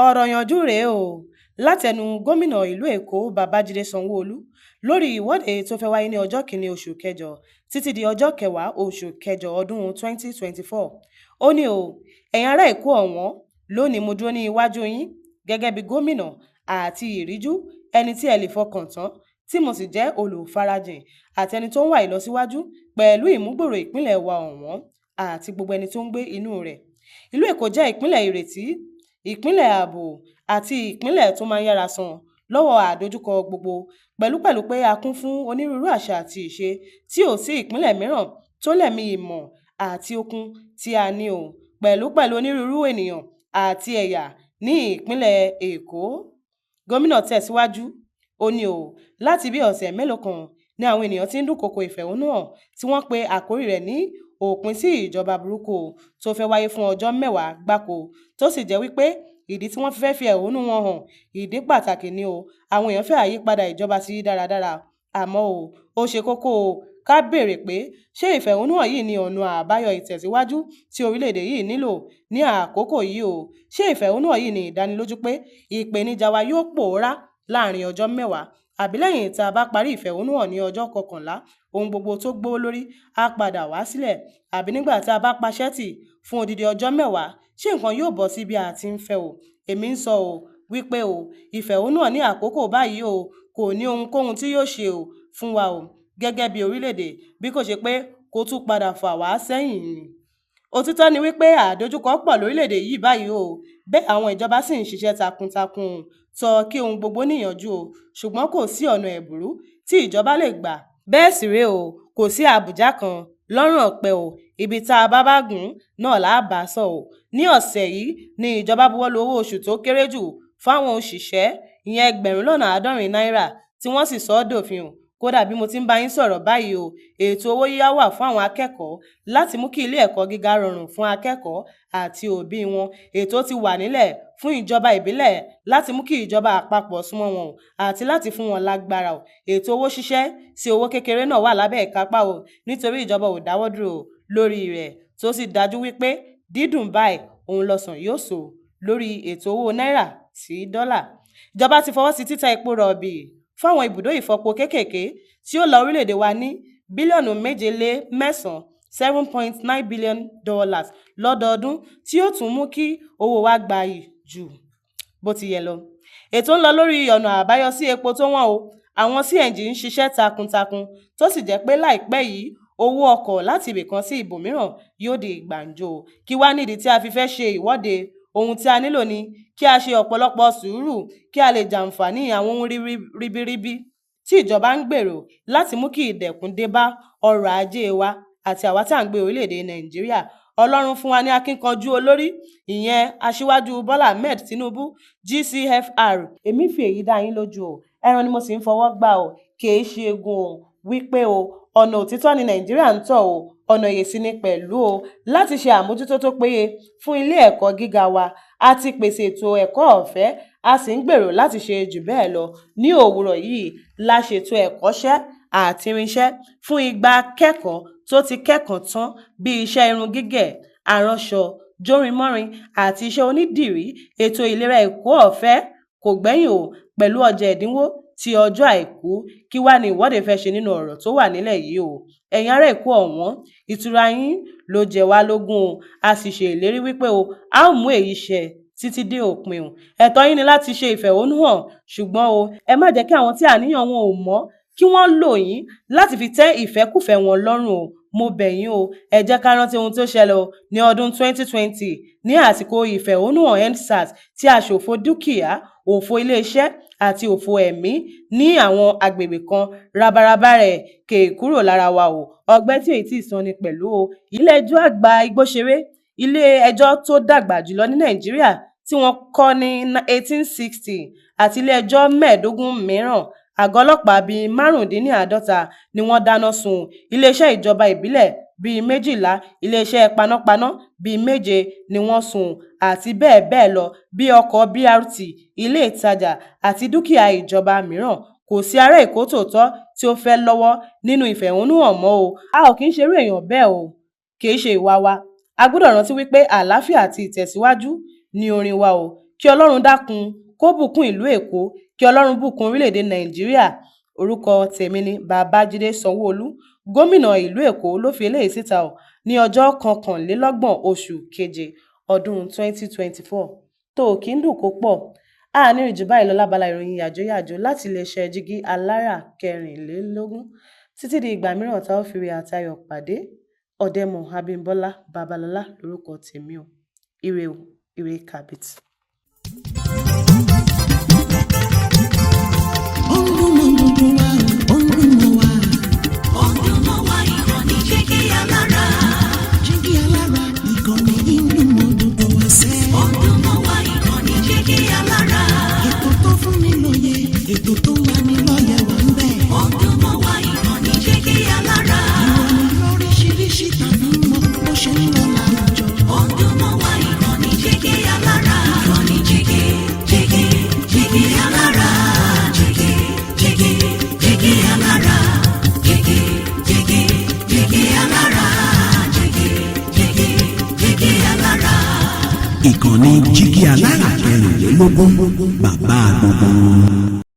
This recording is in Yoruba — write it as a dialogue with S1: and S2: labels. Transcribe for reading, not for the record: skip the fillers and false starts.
S1: ọ̀rọ̀ yanjú rèé o látẹnu gómìnà ìlú èkó babájídé sanwó-olú lórí ìwọ́de tó fẹ́ wáyé ní ọjọ́ 1 oṣù kẹjọ títí di ọjọ́ 10 oṣù kẹjọ ọdún 2024. Ó ní ẹ̀yin ará èkó ọ̀wọ́n lónìí mo dúró ní iwájú yín gẹ́gẹ́ bí gómìnà àti ìríjú, ẹni tí ẹ lè fọkàn tán, tí mo sì jẹ́ olùfarajìn àti ẹni tó ń wá ìlọsíwájú pẹ̀lú ìmúgbòòrò ìpínlẹ̀ wa ọ̀wọ́n àti gbogbo ẹni tó ń gbé inú rẹ̀. Ìlú èkó jẹ́ ìpínlẹ̀ ìrètí, ìpínlẹ̀ ààbò àti ìpínlẹ̀ tó máa ń yára sàn lọ́wọ́ àdójúkọ gbogbo, pẹ̀lú pé a kún fún onírúurú àṣà àti ìṣe tí ò sí ìpínlẹ̀ mìíràn tó lẹ̀mí ìmọ̀ àti okun tí a ní pẹ̀lú onírúurú ènìyàn àti ẹ̀yà ní ìpínlẹ̀ èkó. Gómìnà tẹ̀síwájú, ó ní láti bí ọ̀sẹ̀ mélòó kan ni àwọn ènìyàn ti ń dúnkòokò ìfẹ̀hónúhàn tí wọ́n pe àkórí rẹ̀ ní òpin sí ìjọba burúkú tó fẹ́ wáyé fún ọjọ́ 10 gbáko, tó sì jẹ́ wípé ìdí tí wọ́n fẹ́ fi ẹ̀hónú wọn hàn ìdí pàtàkì ni àwọn èèyàn fẹ́ àyípadà ìjọba sí dáradára. Àmọ́ ó ṣe kókó ká béèrè pé ṣé ìfẹ̀hónúhàn yìí ni ọ̀nà àbáyọ ìtẹ̀síwájú tí orílẹ̀-èdè yìí nílò ní àkókò yìí ṣé ìfẹ̀hónúhàn yìí ni ìdánilójú pé ìpèníjà wa yóò pòórá láàrin ọjọ́ 10, àbí lẹ́yìn tá a bá parí ìfẹ̀hónúhàn ní ọjọ́ 11 ohun gbogbo tó gbówó lórí á padà wá sílẹ̀, àbí nígbà tá a bá paṣẹ́ tì fún odidi ọjọ́ 10 ṣé nǹkan yóò bọ́ sí bí a ti ń fẹ́ èmi ń sọ wípé ìfẹ̀hónúhàn ní àkókò báyìí kò ní ohunkóhun tí yóò ṣe fún wa gẹ́gẹ́ bí orílẹ̀-èdè bí kò ṣe pé kó tún padà fà wá sẹ́yìn ni. Òtítọ́ ni wípé àdójúkọ pọ̀ lórílẹ̀-èdè yìí báyìí bẹ́ẹ̀ àwọn ìjọba sì ń ṣiṣẹ́ takuntakun sọ kí ohun gbogbo níyànjú ṣùgbọ́n kò sí ọ̀nà ẹ̀bùrú tí ìjọba lè gbà. Bẹ́ẹ̀ sì rèé kò sí àbùjá kan lọ́rùn ọ̀pẹ ibi tá a bá gùn náà láàbà sọ ní ọ̀sẹ̀ yìí ni ìjọba buwọ́lu owó oṣù tó kéré jù fáwọn òṣìṣẹ́, ìyẹn 70 náírà tí wọ́n sì sọ ọ́ dòfin kódà bí mo ti ń bá yín sọ̀rọ̀ báyìí ètò owó yíyá wà fún àwọn akẹ́kọ̀ọ́ láti mú kí ilé ẹ̀kọ́ gíga rọrùn fún akẹ́kọ̀ọ́ àti òbí wọn. Ètò ti wà nílẹ̀ fún ìjọba ìbílẹ̀ láti mú kí ìjọba àpapọ̀ súnmọ́ wọn àti láti fún wọn lágbára ètò owó ṣíṣẹ́ sí owó kékeré náà wà lábẹ́ ìkápá nítorí ìjọba ò dáwọ́ dúró lórí rẹ̀, tó sì dájú wípé dídùn báyìí òun lọ́sàn yóò so lórí ètò owó náírà sí dọ́là. Ìjọba ti fọwọ́ sí títa epo rọ̀bì fáwọn ibùdó ìfọpo kéékèèké tí ó la orílẹ̀-èdè wa ní bílíọ̀nù 7.9 $7.9 billion lọ́dọọdún, tí ó tún mú kí owó wa gbayì jù bó ti yẹ lọ. Ètò ń lọ lórí ọ̀nà àbáyọ sí epo tó wọ́n àwọn CNG ń ṣiṣẹ́ takuntakun tó sì jẹ́ pé láìpẹ́ yìí owó ọkọ̀ láti ibìkan sí ibòmíràn yóò di gbàǹjo. Kí wá nídìí tí a fi fẹ́ ṣe ìwọ́de? Ohun tí a nílò ni kí a ṣe ọ̀pọ̀lọpọ̀ sùúrù kí a lè jàǹfààní àwọn ohun ribiribi tí ìjọba ń gbèrò láti mú kí ìdẹ̀kùn dé bá ọrọ̀ ajé wa àti àwa tá à ń gbé orílẹ̀-èdè Nàìjíríà. Ọlọ́run fún wa ní akíkanjú olórí, ìyẹn Aṣíwájú Bọ́lá Ahmed Tinubu GCFR. Èmi fi èyí dá yín lójú ẹran ni mo sì ń fọwọ́ gbà kì í ṣe egun wípé ọ̀nà òtítọ́ ni Nàìjíríà ń tọ̀ ọ̀nà ìyèsí ni pẹ̀lú láti ṣe àmójútó tó péye fún ilé ẹ̀kọ́ gíga wa. A ti pèsè ètò ẹ̀kọ́ ọ̀fẹ́, a sì ń gbèrò láti ṣe jù bẹ́ẹ̀ lọ. Ní òwúrọ̀ yìí la ṣètò ẹ̀kọ́ṣẹ́ àti irinṣẹ́ fún 200 akẹ́kọ̀ọ́ tó ti kẹ́kọ̀ọ́ tán bí iṣẹ́ irun gígẹ̀, aránṣọ, jórinmọ́rin àti iṣẹ́ onídìrí. Ètò ìlera ẹ̀kọ́ ọ̀fẹ́ kò gbẹ́yìn pẹ̀lú ọjà ẹ̀dínwó ti ọjọ́ àìkú. Kí wá ní ìwọ́de fẹ́ ṣe nínú ọ̀rọ̀ tó wà nílẹ̀ yìí ẹ̀yin ará Èkó ọ̀wọ́n, ìtura yín ló jẹ wá lógún a sì ṣe ìlérí wípé a ó mú èyí ṣẹ títí dé òpin ẹ̀tọ́ yín ni láti ṣe ìfẹ̀hónúhàn, ṣùgbọ́n ẹ má jẹ́ kí àwọn tí àníyàn wọn ò mọ́ kí wọ́n lò yín láti fi tẹ́ ìfẹ́kùfẹ́ wọn lọ́rùn mo bẹ̀ yín ẹ jẹ́ ká rántí ohun tó ṣẹlẹ̀ ní ọdún 2020 ní àsìkò ìfẹ̀hónúhàn EndSARS tí a ṣòfò dúkìá, òfò iléeṣẹ́ àti òfò ẹ̀mí ní àwọn agbègbè kan. Rabaraba rẹ̀ kè kúrò lára wa ọgbẹ́ tí èyí tí ìsan ni pẹ̀lú ilé ẹjọ́ àgbà Igbóṣeré, ilé ẹjọ́ tó dàgbà jùlọ ní Nàìjíríà tí wọ́n kọ́ ní 1860 àti ilé ẹjọ́ 15 mìíràn. Àgọ́ ọlọ́pàá bíi 55 ni wọ́n dáná sun, iléeṣẹ́ ìjọba ìbílẹ̀ bíi 12, iléeṣẹ́ panápaná bíi 7 ni wọ́n sun àti bẹ́ẹ̀ bẹ́ẹ̀ lọ bí ọkọ̀ BRT, ilé ìtajà àti dúkìá ìjọba mìíràn. Kò sí ará Èkó tòótọ́ tí ó fẹ́ lọ́wọ́ nínú ìfẹ̀hónúhàn mọ́ a ò kì í ṣerú èèyàn bẹ́ẹ̀ kì í ṣe ìwà wa. A gbọ́dọ̀ rántí wípé àlàáfíà àti ìtẹ̀síwájú ni orin wa kí Ọlọ́run dákun kó bùkún ìlú Èkó, kí Ọlọ́run bùkún orílẹ̀-èdè Nàìjíríà. Orúkọ tèmi ni Babájídé Sanwó-Olú. Gómìnà ìlú Èkó ló fi eléyìí síta ní ọjọ́ 21 oṣù keje ọdún 2024. Tó kí ń dùn kó pọ̀. A ní rí jù báyìí lọ lábala ìròyìn yàjóyàjó láti iléeṣẹ́ Jígí Alára 24. Títí di ìgbà mìíràn tá ó fi rí àtayọ̀ pàdé. Ọ̀dẹ́mọ̀ Abímbọ́lá Babalọ́lá lórúkọ tèmi o. Ire o, ire kàbìtì.
S2: Ètò tó wà ní lọ́yẹ̀ wà ń bẹ̀. Ọdún mọ́ wá ìkànnì Jígí Alára. Ìròyìn lóríṣiríṣi tàbí mọ́ bó ṣe ń lọ láwùjọ. Ọdún mọ́ wá ìkànnì Jígí Alára. Ìkànnì Jígí, Jígí, Jígí Alára. Jígí, Jígí, Jígí Alára. Jígí, Jígí, Jígí Alára. Jígí, Jígí, Jígí Alára. Ìkànnì Jígí Alára 24, bàbá gbogbo.